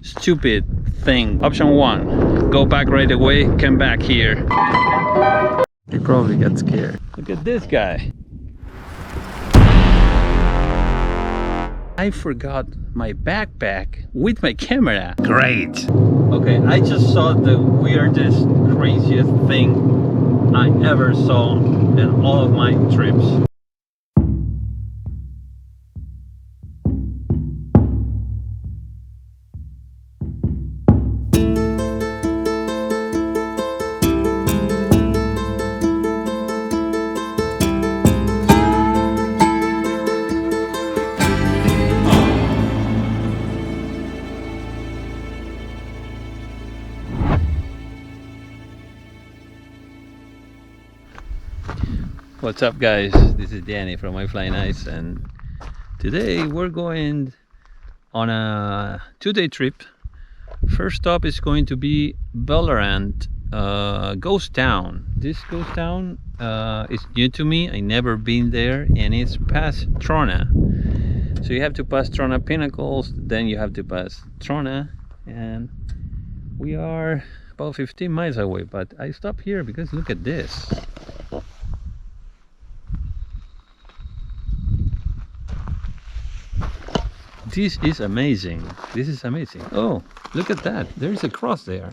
stupid thing. Option 1, go back right away, come back here. He probably got scared. Look at this guy. I forgot my backpack with my camera. Great. Okay, I just saw the weirdest, craziest thing I ever saw in all of my trips. What's up guys, this is Danny from My Flying Ice, and today we're going on a 2-day trip. First stop is going to be Ballarat ghost town. This ghost town is new to me, I never been there, and it's past Trona. So you have to pass Trona Pinnacles, then you have to pass Trona, and we are about 15 miles away, but I stopped here because look at this. This is amazing. This is amazing. Oh, look at that. There's a cross there.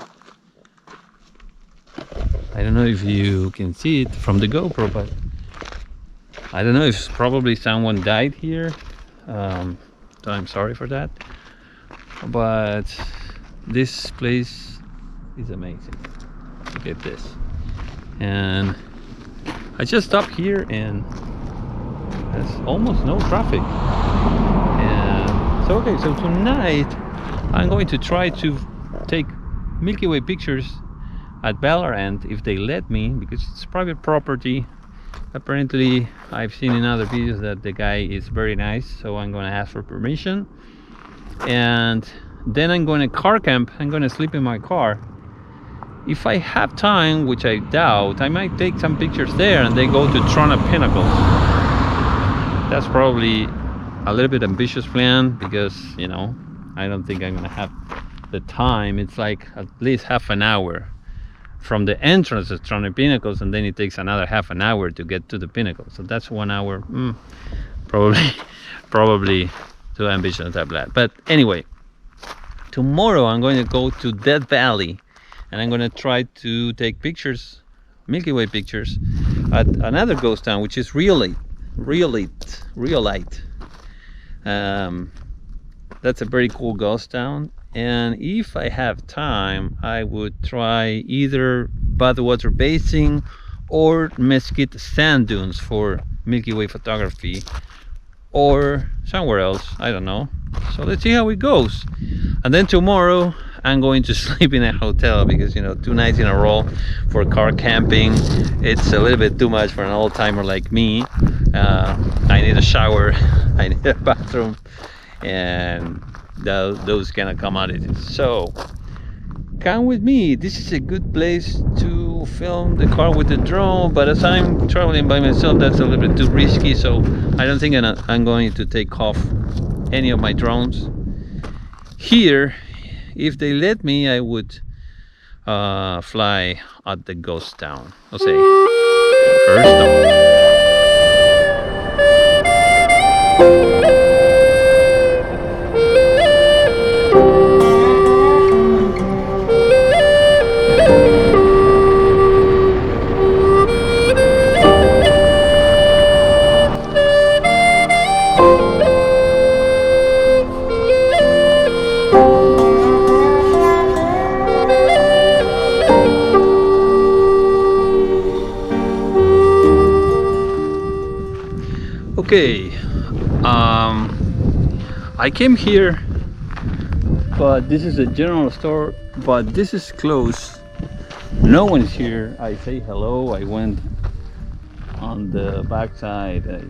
I don't know if you can see it from the GoPro, but I don't know if probably someone died here. So I'm sorry for that. But this place is amazing. Look at this. And I just stopped here and there's almost no traffic. So okay, so tonight I'm going to try to take Milky Way pictures at Ballarat if they let me, because it's private property. Apparently I've seen in other videos that the guy is very nice, so I'm going to ask for permission. And then I'm going to car camp. I'm going to sleep in my car. If I have time, which I doubt, I might take some pictures there and then go to Trona Pinnacles. That's probably a little bit ambitious plan, because you know, I don't think I'm gonna have the time. It's like at least half an hour from the entrance of Trona Pinnacles, and then it takes another half an hour to get to the pinnacle. So that's 1 hour. Probably too ambitious at that. But anyway, tomorrow I'm going to go to Death Valley, and I'm going to try to take pictures, Milky Way pictures, at another ghost town, which is Rhyolite. That's a very cool ghost town, and if I have time I would try either Badwater Basin or Mesquite sand dunes for Milky Way photography, or somewhere else, I don't know. So let's see how it goes. And then tomorrow I'm going to sleep in a hotel, because you know, 2 nights in a row for car camping, it's a little bit too much for an old-timer like me. I need a shower, I need a bathroom, and those kind of commodities. So come with me. This is a good place to film the car with the drone, but as I'm traveling by myself, that's a little bit too risky, so I don't think I'm going to take off any of my drones. Here, if they let me, I would fly at the ghost town. I'll say first stop. Okay, I came here, but this is a general store, but this is closed. No one is here. I say hello. I went on the back side. I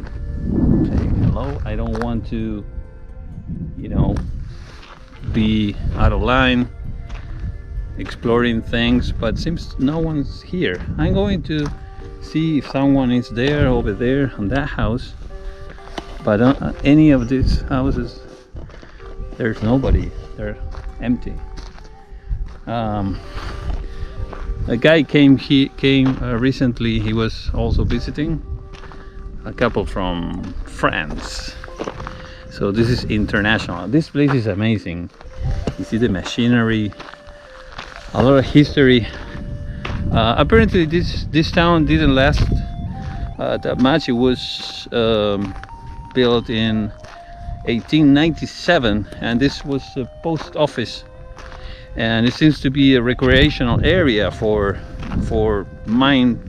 say hello. I don't want to, you know, be out of line exploring things, but seems no one's here. I'm going to see if someone is there over there on that house. But any of these houses, there's nobody. they're empty. A guy came recently. He was also visiting, a couple from France. So this is international. This place is amazing. You see the machinery, a lot of history. Apparently this town didn't last that much. It was built in 1897, and this was a post office, and it seems to be a recreational area for mine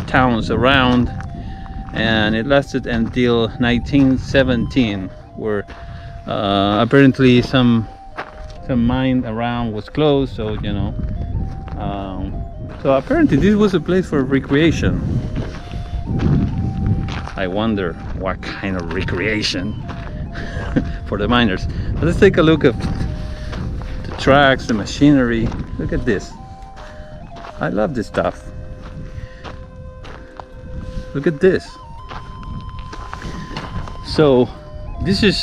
towns around, and it lasted until 1917, where apparently some mine around was closed, so you know, so apparently this was a place for recreation. I wonder what kind of recreation for the miners. But let's take a look at the tracks, the machinery. Look at this. I love this stuff. Look at this. So this is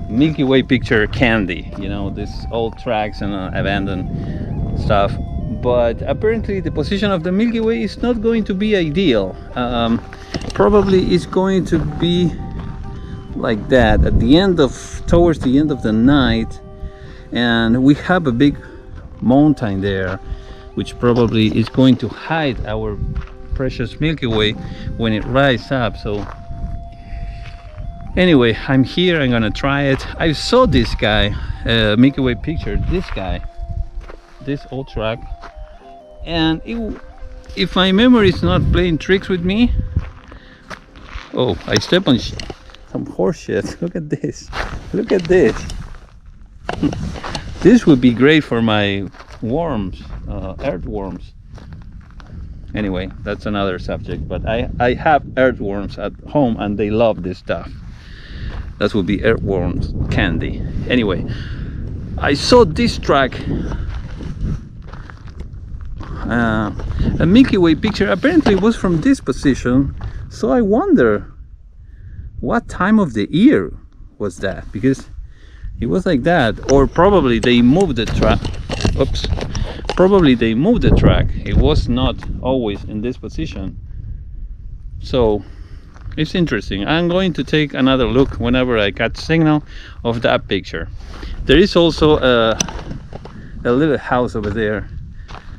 Milky Way picture candy, you know, this old tracks and abandoned stuff. But apparently the position of the Milky Way is not going to be ideal. Probably it's going to be like that at the end of, towards the end of the night, and we have a big mountain there, which probably is going to hide our precious Milky Way when it rises up. So anyway, I'm here, I'm gonna try it. I saw this guy, Milky Way picture, this guy, this old track, and if my memory is not playing tricks with me, oh, I stepped on some horse shit. Look at this. Look at this. This would be great for my worms, earthworms. Anyway, that's another subject, but I have earthworms at home and they love this stuff. That would be earthworms candy. Anyway, I saw this track, a Milky Way picture. Apparently it was from this position, so I wonder what time of the year was that, because it was like that. Or probably they moved the track. Oops. Probably they moved the track. It was not always in this position. So it's interesting. I'm going to take another look whenever I catch signal of that picture. There is also a little house over there.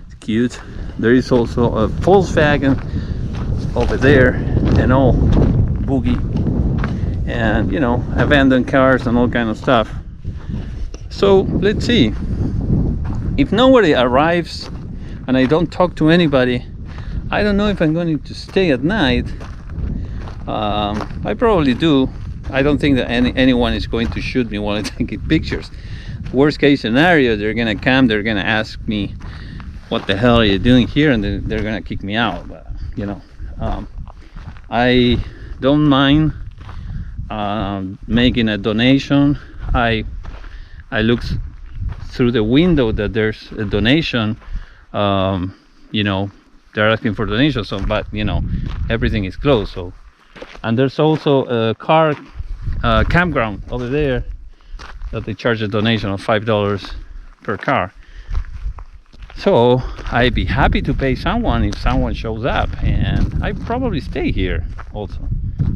It's cute. There is also a Volkswagen over there, and all boogie, and you know, abandoned cars and all kind of stuff. So let's see. If nobody arrives and I don't talk to anybody, I don't know if I'm going to stay at night. I probably do. I don't think that anyone is going to shoot me while I'm taking pictures. Worst case scenario, they're gonna come, they're gonna ask me, what the hell are you doing here, and they're gonna kick me out. But you know, I don't mind making a donation. I look through the window that there's a donation. You know, they're asking for donations, so, but you know, everything is closed. So, and there's also a car campground over there that they charge a donation of $5 per car. So I'd be happy to pay someone if someone shows up, and I probably stay here also.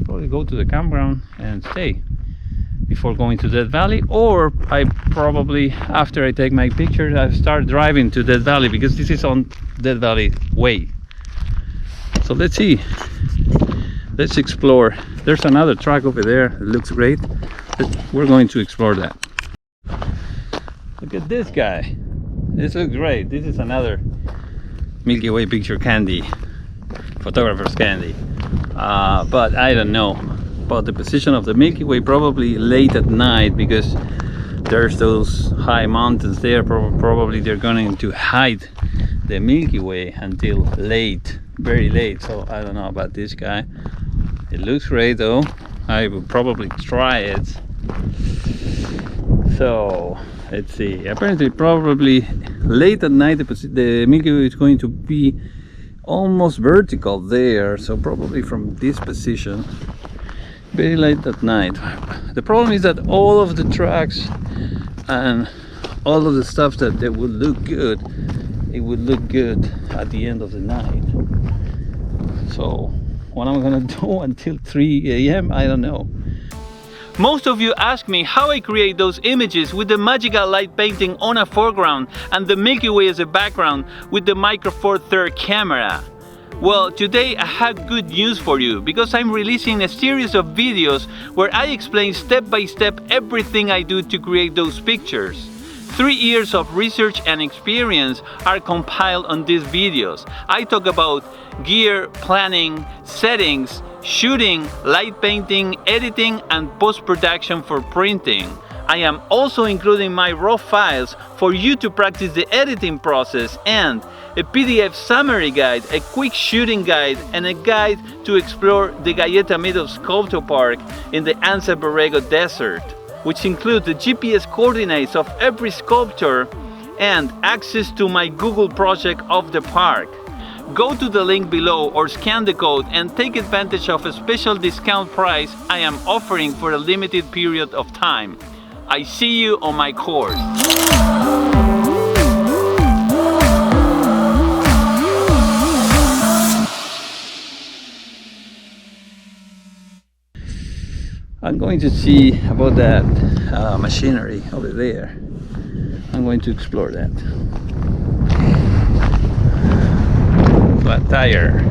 Probably go to the campground and stay before going to Death Valley, or I probably, after I take my pictures, I start driving to Death Valley, because this is on Death Valley Way. So let's see, let's explore. There's another track over there, it looks great. We're going to explore that. Look at this guy. This looks great. This is another Milky Way picture candy, photographer's candy. But I don't know about the position of the Milky Way. Probably late at night, because there's those high mountains there. Probably they're going to hide the Milky Way until late, very late. So I don't know about this guy. It looks great though. I will probably try it. So let's see. Apparently probably late at night the Milky Way is going to be almost vertical there, so probably from this position very late at night. The problem is that all of the tracks and all of the stuff that would look good, it would look good at the end of the night. So what I'm gonna do until 3 a.m. I don't know. Most of you ask me how I create those images with the magical light painting on a foreground and the Milky Way as a background with the Micro Four Third camera. Well, today I have good news for you, because I'm releasing a series of videos where I explain step by step everything I do to create those pictures. 3 years of research and experience are compiled on these videos. I talk about gear, planning, settings, shooting, light painting, editing, and post-production for printing. I am also including my raw files for you to practice the editing process, and a PDF summary guide, a quick shooting guide, and a guide to explore the Galleta Meadows Sculpture Park in the Anza Borrego Desert, which includes the GPS coordinates of every sculpture and access to my Google project of the park. Go to the link below or scan the code and take advantage of a special discount price I am offering for a limited period of time. I see you on my course. I'm going to see about that machinery over there. I'm going to explore that. Flat tire.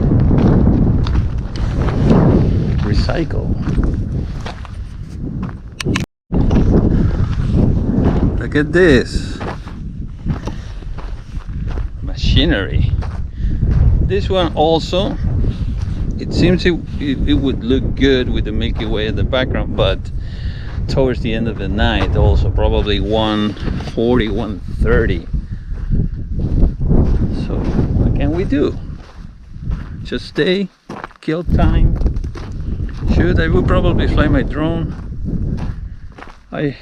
Recycle. Look at this. Machinery. This one also, it seems it would look good with the Milky Way in the background, but towards the end of the night also probably 140, 130. So what can we do? Just stay, kill time, shoot. I will probably fly my drone. I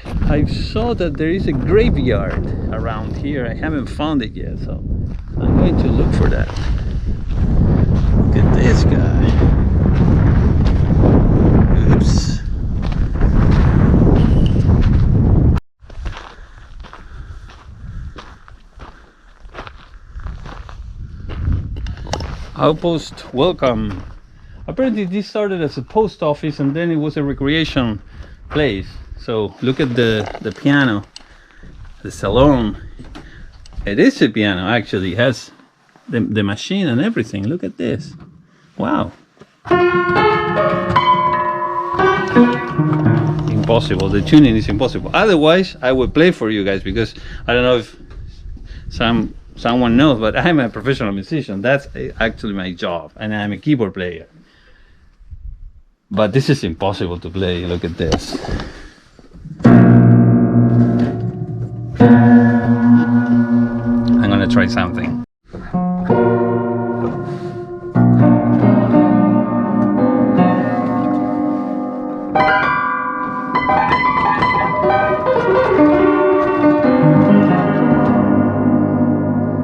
saw that there is a graveyard around here. I haven't found it yet, so I'm going to look for that. Look at this guy. Oops. Outpost welcome. Apparently this started as a post office and then it was a recreation place. So look at the piano, the salon. It is a piano actually. It has the machine and everything. Look at this. Wow. Impossible. The tuning is impossible. Otherwise I would play for you guys, because I don't know if someone knows, but I'm a professional musician. That's actually my job, and I'm a keyboard player. But this is impossible to play. Look at this. I'm gonna try something.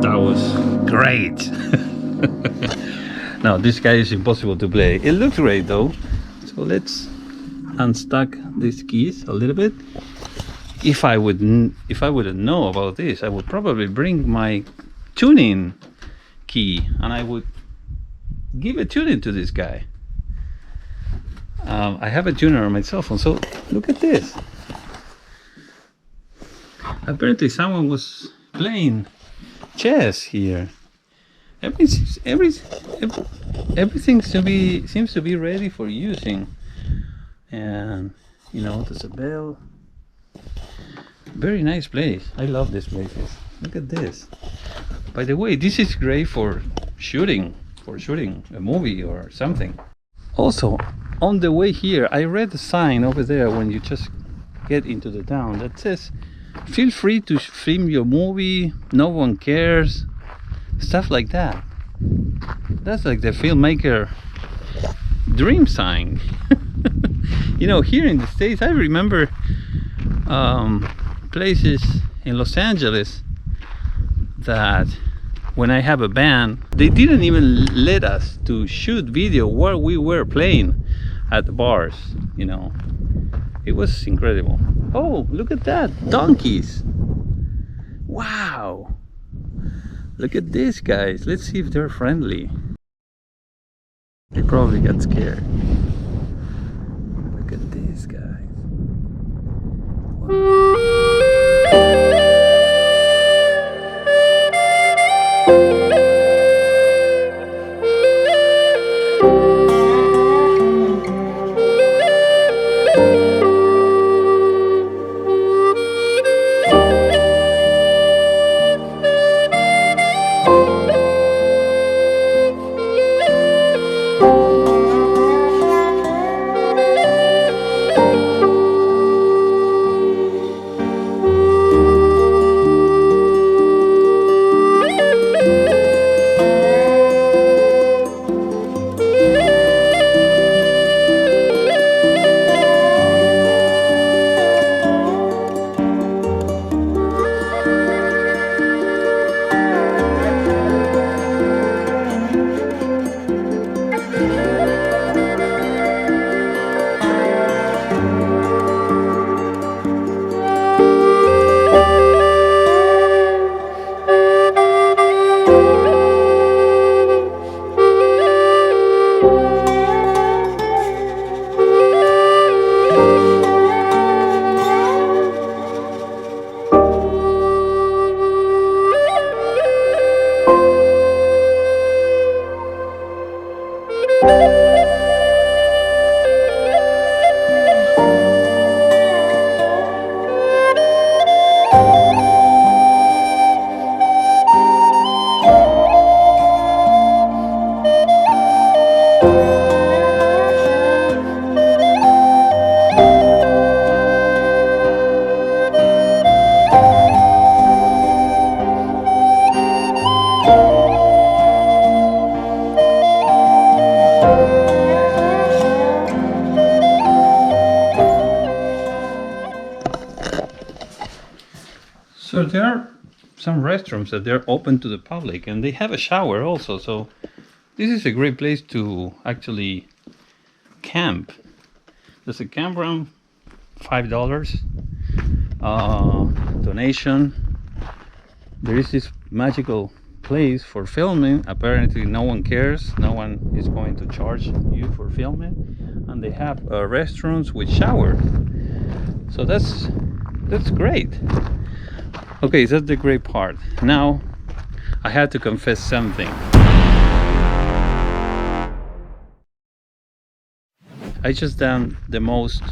That was great. No, this guy is impossible to play. It looks great though. So let's unstuck these keys a little bit. If I wouldn't know about this, I would probably bring my tuning key and I would give a tuning to this guy. I have a tuner on my cell phone, so look at this. Apparently someone was playing chess here. Everything seems to be ready for using. And you know, there's a bell. Very nice place. I love this place. Look at this. By the way, this is great for shooting a movie or something. Also, on the way here, I read the sign over there when you just get into the town that says, feel free to film your movie, no one cares, stuff like that. That's like the filmmaker dream sign. You know, here in the States, I remember places in Los Angeles that when I have a band, they didn't even let us to shoot video while we were playing at the bars. You know, it was incredible. Oh, look at that, donkeys. Wow, look at this, guys. Let's see if they're friendly. They probably got scared. Look at this, guys. So there are some restrooms that they're open to the public, and they have a shower also. So this is a great place to actually camp. There's a campground, $5 donation. There is this magical place for filming. Apparently no one cares, no one is going to charge you for filming, and they have restrooms with shower. So that's great. Okay, that's the great part. Now I had to confess something. I just done the most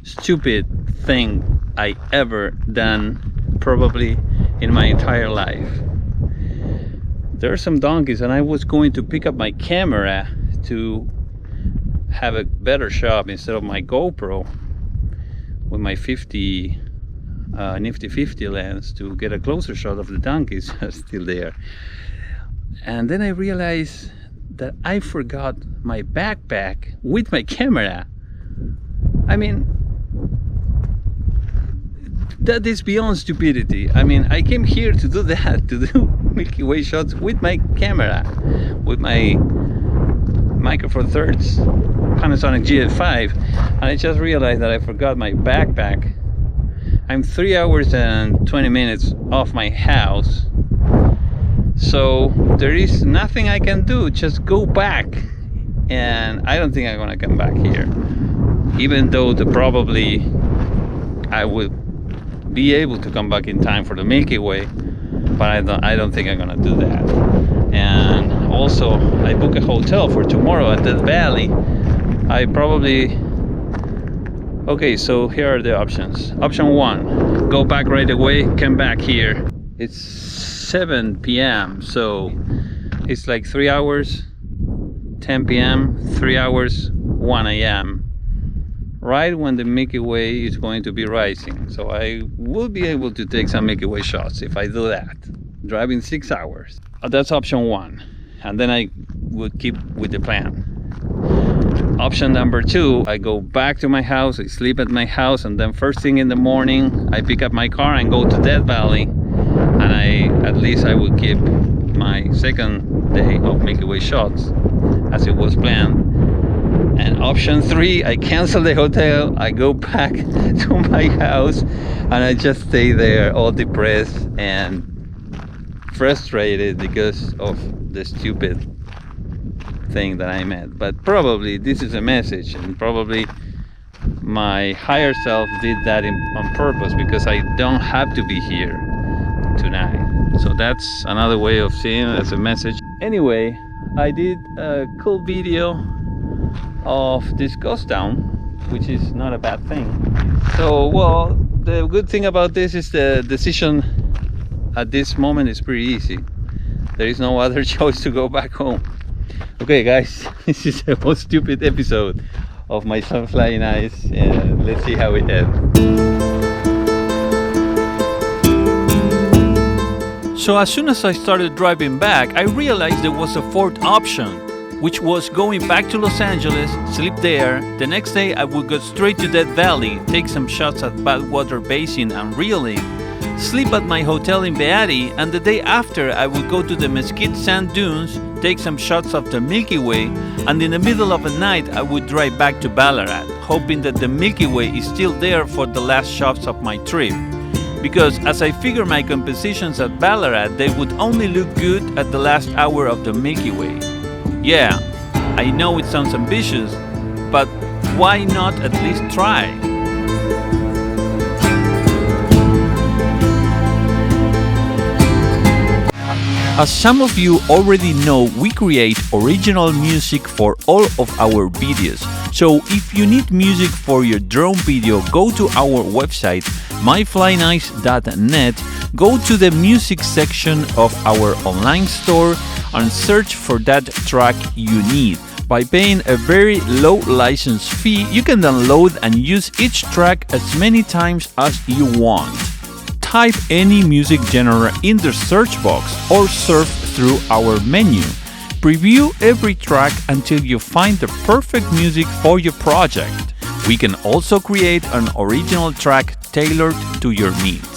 stupid thing I ever done probably in my entire life. There are some donkeys, and I was going to pick up my camera to have a better shot instead of my GoPro with my nifty 50 lens to get a closer shot of the donkeys still there. And then I realized that I forgot my backpack with my camera. I mean, that is beyond stupidity. I mean, I came here to do that, to do Milky Way shots with my camera, with my Micro Four Thirds Panasonic GH5, and I just realized that I forgot my backpack. I'm 3 hours and 20 minutes off my house, so there is nothing I can do, just go back, and I don't think I'm gonna come back here, even though probably I would be able to come back in time for the Milky Way, but I don't think I'm gonna do that. And also I booked a hotel for tomorrow at Death Valley. I probably Okay, so here are the options. Option 1, go back right away, come back here. It's 7 p.m. so it's like 3 hours, 10 p.m., 3 hours, 1 a.m. right when the Milky Way is going to be rising. So I will be able to take some Milky Way shots if I do that, driving 6 hours. That's option 1, and then I would keep with the plan. Option number 2, I go back to my house, I sleep at my house, and then first thing in the morning I pick up my car and go to Death Valley, and at least I will keep my second day of Milky Way shots as it was planned. And option 3, I cancel the hotel, I go back to my house, and I just stay there all depressed and frustrated because of the stupid thing that I met. But probably this is a message, and probably my higher self did that on purpose, because I don't have to be here tonight. So that's another way of seeing it, as a message. Anyway, I did a cool video of this ghost town, which is not a bad thing. So, well, the good thing about this is the decision at this moment is pretty easy. There is no other choice to go back home. Okay guys, this is the most stupid episode of my son flying eyes, and let's see how it ends. So as soon as I started driving back, I realized there was a fourth option, which was going back to Los Angeles, sleep there. The next day I would go straight to Death Valley, take some shots at Badwater Basin and Reeling, sleep at my hotel in Beatty, and the day after I would go to the Mesquite sand dunes, take some shots of the Milky Way, and in the middle of the night I would drive back to Ballarat, hoping that the Milky Way is still there for the last shots of my trip. Because as I figure my compositions at Ballarat, they would only look good at the last hour of the Milky Way. Yeah, I know it sounds ambitious, but why not at least try? As some of you already know, we create original music for all of our videos. So if you need music for your drone video, go to our website myflynice.net, go to the music section of our online store and search for that track you need. By paying a very low license fee, you can download and use each track as many times as you want. Type any music genre in the search box or surf through our menu. Preview every track until you find the perfect music for your project. We can also create an original track tailored to your needs.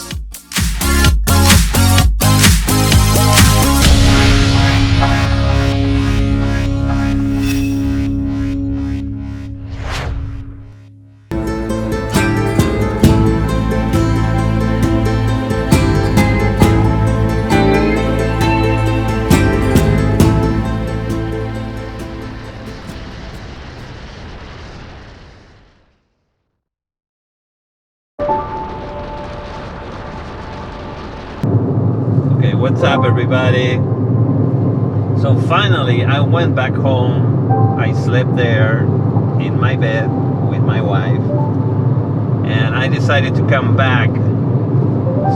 What's up everybody? So finally I went back home. I slept there in my bed with my wife, and I decided to come back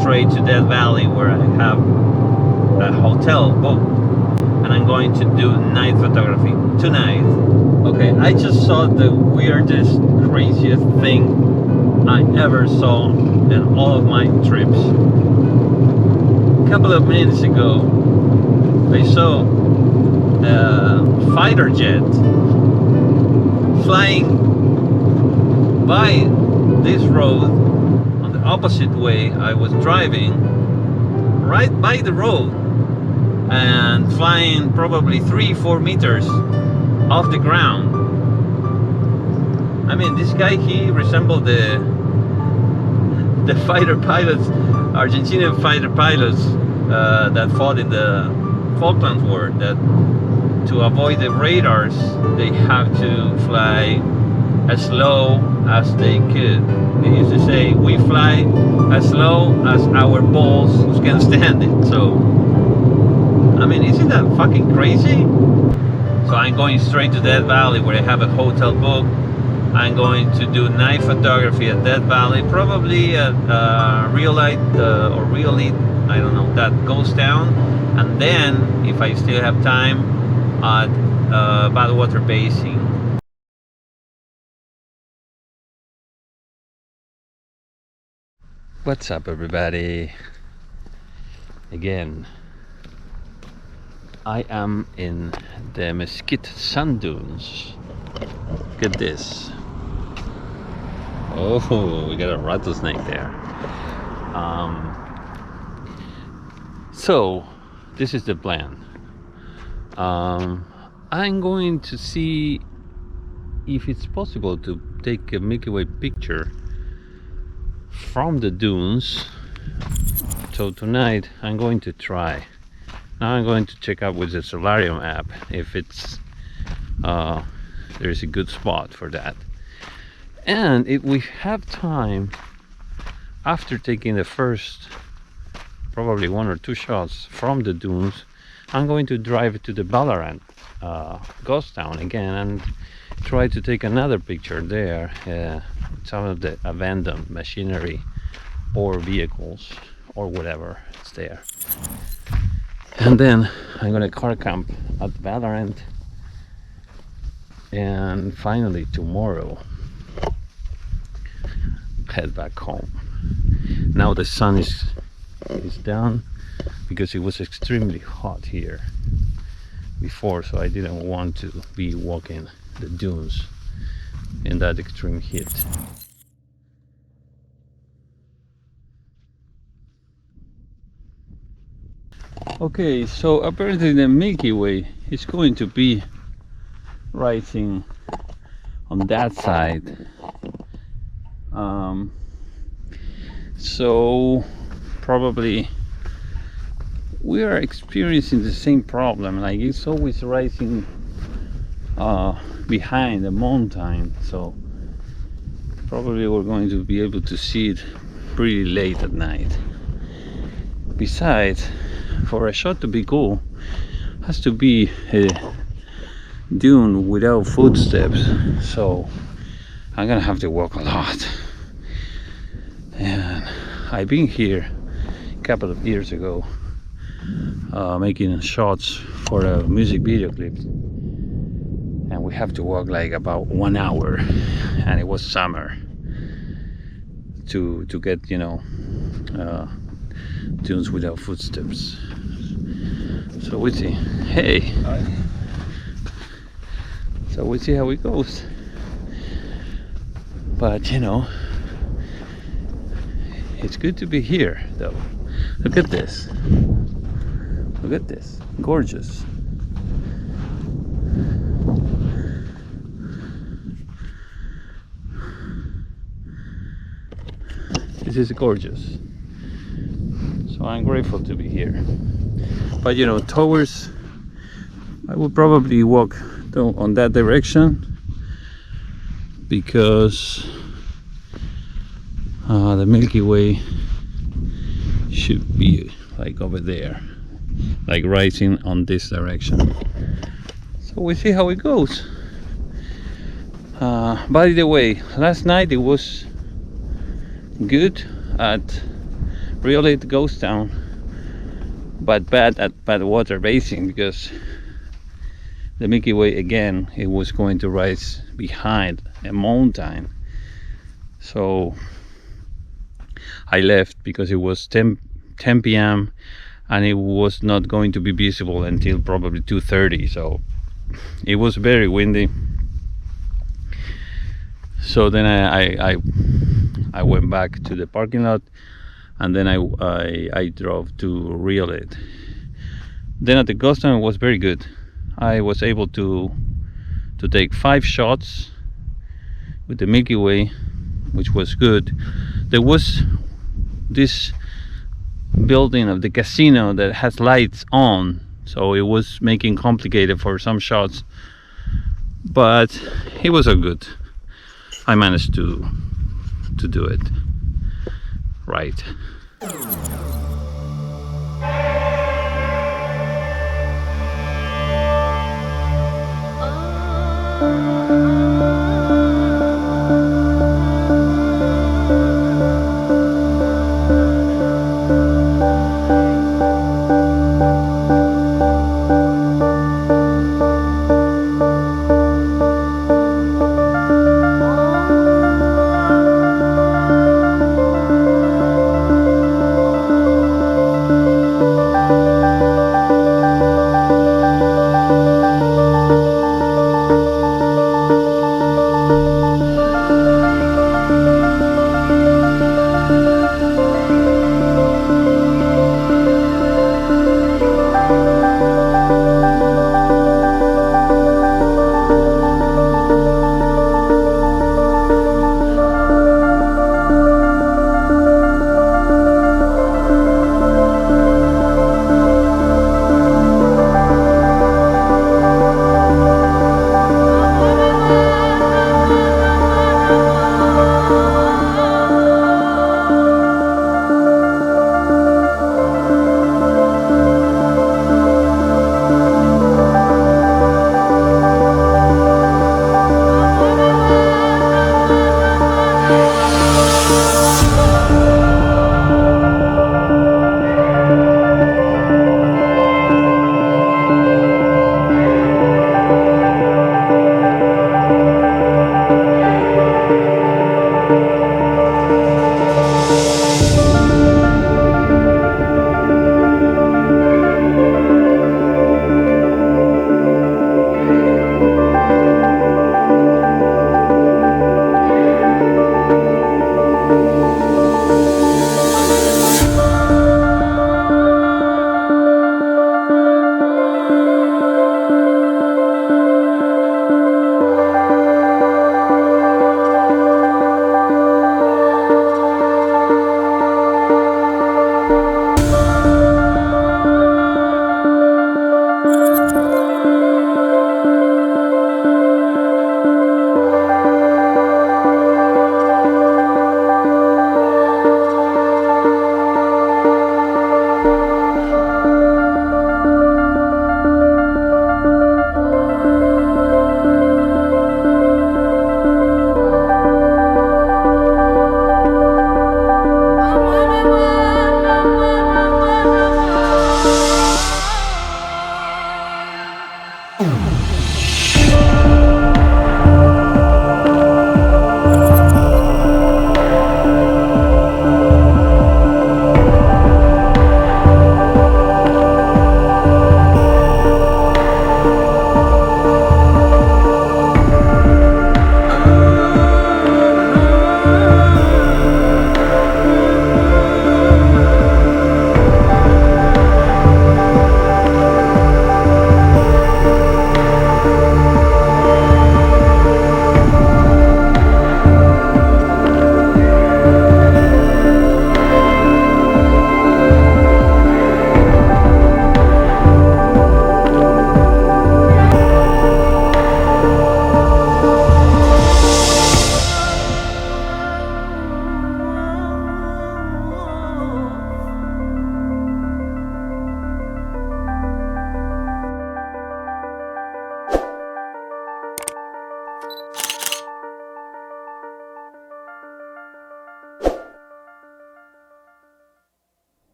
straight to Death Valley, where I have a hotel booked, and I'm going to do night photography tonight. Okay, I just saw the weirdest, craziest thing I ever saw in all of my trips. A couple of minutes ago, I saw a fighter jet flying by this road on the opposite way I was driving, right by the road, and flying probably 3-4 meters off the ground. I mean, this guy, he resembled the fighter pilots, Argentinian fighter pilots that fought in the Falklands War, that to avoid the radars they have to fly as low as they could. They used to say, we fly as low as our balls can stand it. So I mean, isn't that fucking crazy? So I'm going straight to Death Valley, where I have a hotel book. I'm going to do night photography at Death Valley, probably at real light or real lit, I don't know, that goes down. And then, if I still have time, at Badwater Basin. What's up everybody? Again, I am in the Mesquite sand dunes. Look at this. Oh, we got a rattlesnake there. So this is the plan. I'm going to see if it's possible to take a Milky Way picture from the dunes. So tonight I'm going to try. Now I'm going to check out with the Solarium app if it's there's a good spot for that. And if we have time, after taking the first probably 1 or 2 shots from the dunes, I'm going to drive to the Ballarat ghost town again and try to take another picture there, some of the abandoned machinery or vehicles or whatever is there. And then I'm gonna car camp at Ballarat, and finally tomorrow head back home. Now the sun is down because it was extremely hot here before, so I didn't want to be walking the dunes in that extreme heat. Okay, so apparently the Milky Way is going to be rising on that side. So probably we are experiencing the same problem, like it's always rising behind the mountain, so probably we're going to be able to see it pretty late at night. Besides, for a shot to be cool, has to be a dune without footsteps, so I'm gonna have to walk a lot. And I've been here a couple of years ago making shots for a music video clip, and we have to walk like about 1 hour, and it was summer, to get, you know, dunes without footsteps. So we see. Hey. Hi. So we see how it goes. But you know, it's good to be here though. Look at this. Look at this. Gorgeous. This is gorgeous. So I'm grateful to be here. But you know, towards, I would probably walk on that direction, because the Milky Way should be like over there, like rising on this direction. So we see how it goes. By the way, last night it was good at really the ghost town, but bad at bad water basin, because the Milky Way again, it was going to rise behind a mountain. So I left because it was 10 p.m. and it was not going to be visible until probably 2:30. So it was very windy. So then I went back to the parking lot, and then I drove to reel it. Then at the ghost town it was very good. I was able to take 5 shots with the Milky Way, which was good. There was this building of the casino that has lights on, so it was making complicated for some shots, but it was all good. I managed to do it right.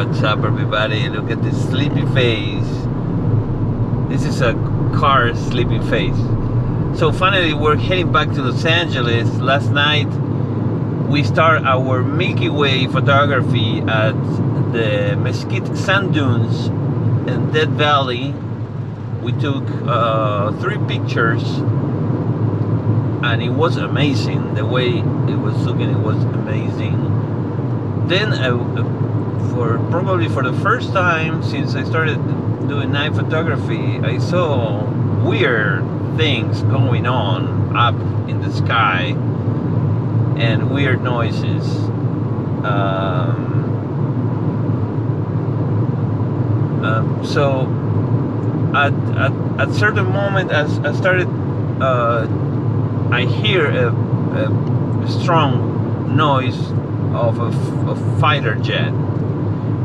What's up, everybody? Look at this sleepy face. This is a car sleepy face. So finally we're heading back to Los Angeles. Last night we start our Milky Way photography at the Mesquite sand dunes in Death Valley. We took 3 pictures and it was amazing. The way it was looking, it was amazing. Then probably for the first time since I started doing night photography, I saw weird things going on up in the sky and weird noises. So at certain moment, as I started, I hear a strong noise of a fighter jet.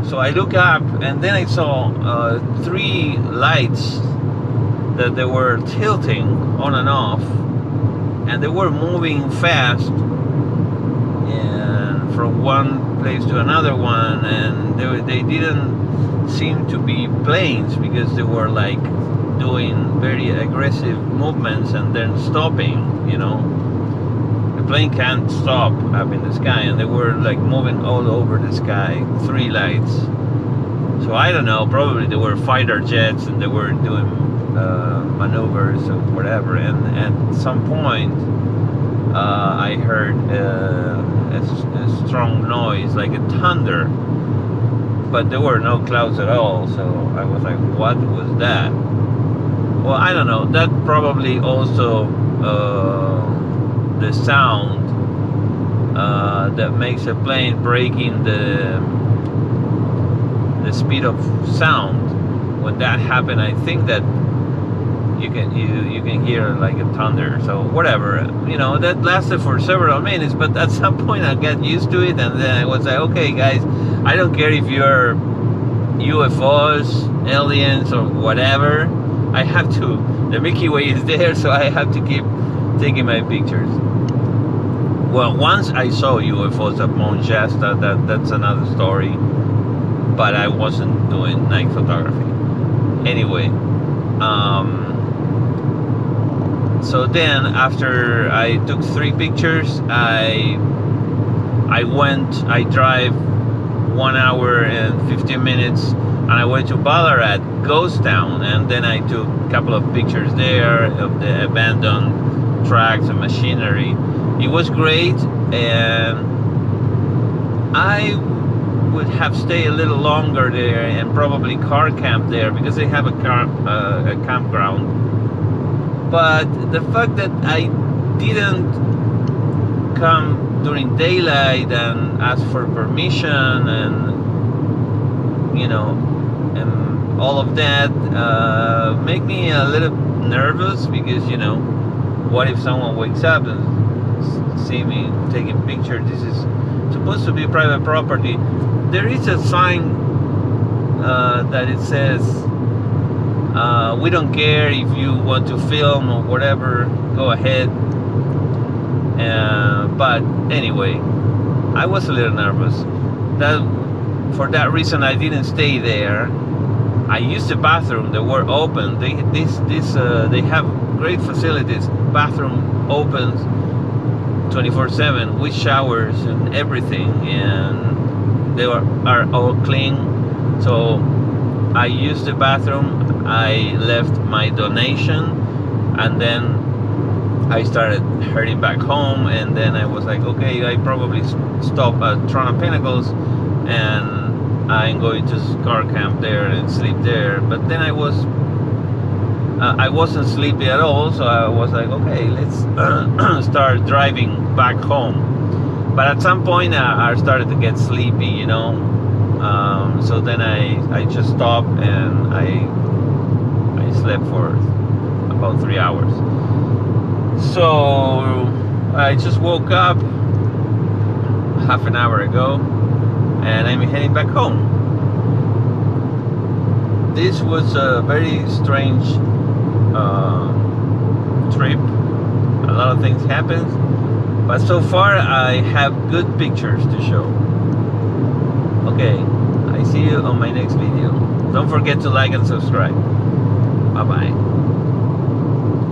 So I look up and then I saw 3 lights that they were tilting on and off, and they were moving fast and from one place to another one, and they didn't seem to be planes because they were like doing very aggressive movements and then stopping, you know. The plane can't stop up in the sky, and they were like moving all over the sky, 3 lights. So I don't know, probably they were fighter jets and they were doing maneuvers or whatever, and at some point I heard a strong noise like a thunder, but there were no clouds at all, so I was like, what was that? Well, I don't know, that probably also the sound that makes a plane breaking the speed of sound. When that happened, I think that you can hear like a thunder. So whatever, you know, that lasted for several minutes, but at some point I got used to it, and then I was like, okay guys, I don't care if you're UFOs, aliens or whatever, I have to, the Milky Way is there, so I have to keep taking my pictures. Well, once I saw UFOs at Mount Shasta, that's another story, but I wasn't doing night photography. Anyway, so then after I took 3 pictures, I drive 1 hour and 15 minutes, and I went to Ballarat, ghost town, and then I took a couple of pictures there of the abandoned tracks and machinery. It was great, and I would have stayed a little longer there and probably car camp there because they have a campground. But the fact that I didn't come during daylight and ask for permission and, you know, and all of that make me a little nervous, because, you know, what if someone wakes up and see me taking pictures? This is supposed to be private property. There is a sign that it says, we don't care if you want to film or whatever, go ahead. But anyway, I was a little nervous. For that reason, I didn't stay there. I used the bathroom. They were open. They have great facilities. Bathroom opens 24/7 with showers and everything, and they are all clean. So I used the bathroom, I left my donation, and then I started heading back home. And then I was like, okay, I probably stop at Toronto Pinnacles and I'm going to car camp there and sleep there. But then I wasn't sleepy at all, so I was like, okay, let's start driving back home. But at some point I started to get sleepy, you know. So then I just stopped and I slept for about 3 hours. So I just woke up half an hour ago and I'm heading back home. This was a very strange trip. A lot of things happened, but so far I have good pictures to show. Okay, I see you on my next video. Don't forget to like and subscribe. Bye bye.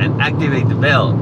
And activate the bell.